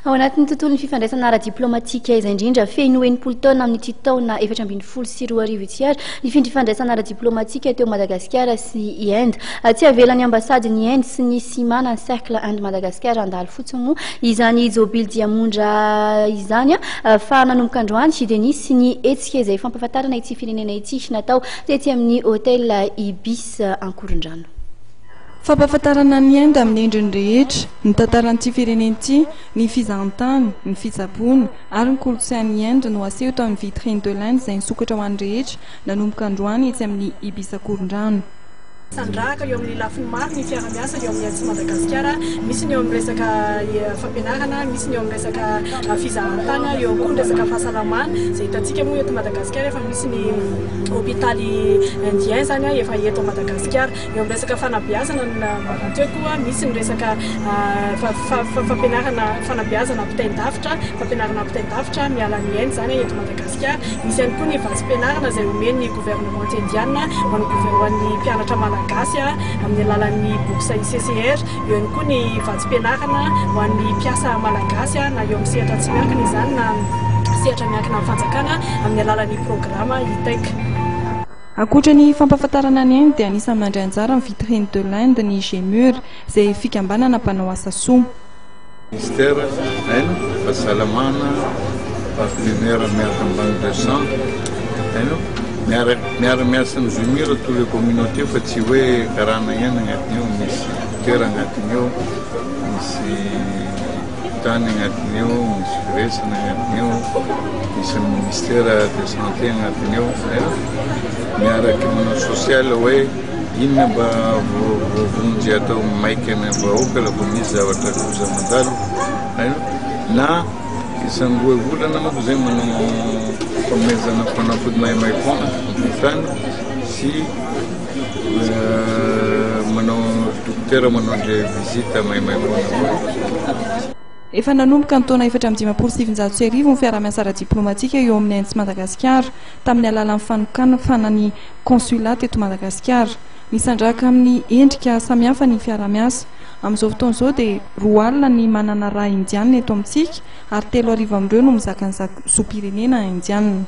Ao anatin'ny tontolon'ny fifandraisana ara-diplomatika izay indrindra feno 80 taona amin'ity taona 2024 ity ary ny fifandraisana ara-diplomatika teo Madagasikara sy Inde. Tsy avelan'ny ambasadin'ny Inde sy ny simana ny cercle Inde Madagasikara andalo fotsiny moa izany Jobily Diamondra izany fa nanomboka androany dia nisy ny hetsika izay fampahafantarana ity firenena ity natao tety amin'ny hôtel Ibis Ankorondrano. Fampahafantarana ny Inde amin'ny endriny rehetra, ny tantaran'ity firenena ity, ny fizahantany, ny fitsaboana ary ny kolontsain'ny Inde no aseho tao amin'ny vitrine de l'Inde izay nisokatra ho an'ny rehetra nanomboka androany etsy amin'ny Ibis Ankorondrano. Sandraka eo amin'ny lafiny maro ny fiaramiasa eo amin'ny Antsy Madagasikara, misy ny eo amin'ny resaka fampianarana, misy ny eo amin'ny resaka fizahantany, eo koa ny resaka fahasalamana izay hitantsika moa eto Madagasikara efa misy ny hôpitaly indien zany efa eto Madagasikara, eo amin'ny resaka fanabeazana teo koa misy ny resaka fampianarana fanabeazana ampitaindavitra, fampianarana ampitaindavitra miala ny Inde zany eto Madagasikara, misy ihany koa ny vasim-pianarana izay omeny gouvernement indiana ho an'ny mpianatra malagasy amin'ny alalan'ny bourse ICCR, eo ihany koa ny vasim-pianarana ho an'ny mpiasa malagasy na eo amin'ny sehatra tsy miankina izany na sehatra miankina amin'ny fanjakana amin'ny alalan'ny programa ITEC. Ankoatra ny fampahafantarana ny Inde dia anisany mandray anjara amin'ny vitrine de l'Inde ny GMUR izay fikambanana mpanao asa soa. Ministère haino fahasalamana partenaire miaraka amin'ny Banque de Sang haino miara-miasa ny GMUR tous les communautés fa tsy hoe karana ihany agnatiny eo, misy toera agnatiny eo, misy tany agnatiny eo, misy firesana agnatiny eo, misy ministère de santé agnatiny eo, miaraka manao social hoe inona mba vonjy atao maika ny vahoaka lafa misy zavatra koza mandalo na isan'ny roa volana manko zay manao famezana fanafody maimaifoana ampitany sy manao dokotera manao andre visite maimaifoana. Efa nanomboka ny taona 1997 ny fiaramiasa ara-diplomatika eo amin'ny Inde sy Madagasikara tamin'ny alalan'ny fanokana ny consulat eto Madagasikara. Misandraka amin'ny endrika samihafa ny fiaramiasa. Amin'izao fotoana izao dia 2 alina ny manana raha indiana eto amintsika ary 3 arivo amin'ireo no mizaka ny zopirenena indiana.